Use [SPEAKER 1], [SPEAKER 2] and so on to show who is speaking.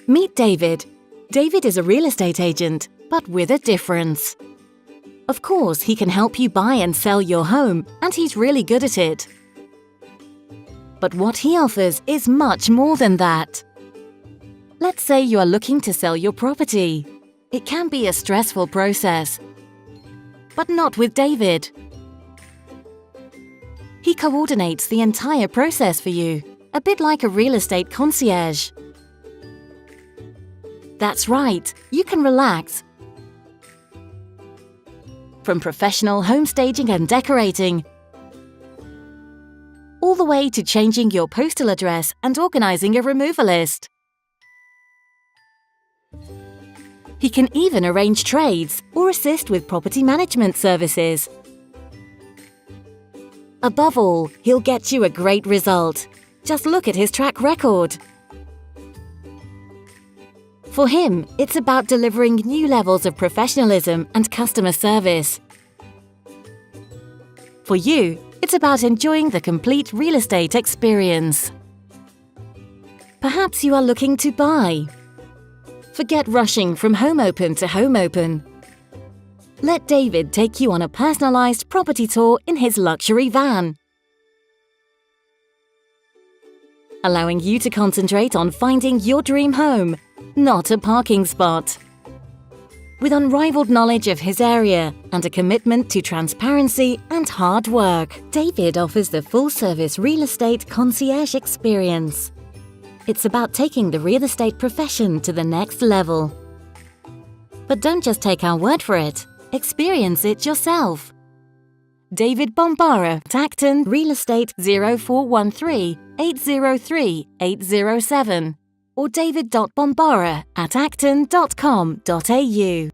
[SPEAKER 1] Meet David. David is a real estate agent, but with a difference. Of course, he can help you buy and sell your home, and he's really good at it. But what he offers is much more than that. Let's say you are looking to sell your property. It can be a stressful process. But not with David. He coordinates the entire process for you, a bit like a real estate concierge. That's right, you can relax. From professional home staging and decorating, all the way to changing your postal address and organising a removalist. He can even arrange trades or assist with property management services. Above all, he'll get you a great result. Just look at his track record. For him, it's about delivering new levels of professionalism and customer service. For you, it's about enjoying the complete real estate experience. Perhaps you are looking to buy. Forget rushing from home open to home open. Let David take you on a personalized property tour in his luxury van, allowing you to concentrate on finding your dream home, not a parking spot. With unrivaled knowledge of his area and a commitment to transparency and hard work, David offers the full-service real estate concierge experience. It's about taking the real estate profession to the next level. But don't just take our word for it. Experience it yourself. David Bombara, Acton Real Estate 0413 803 807 or david.bombara@acton.com.au.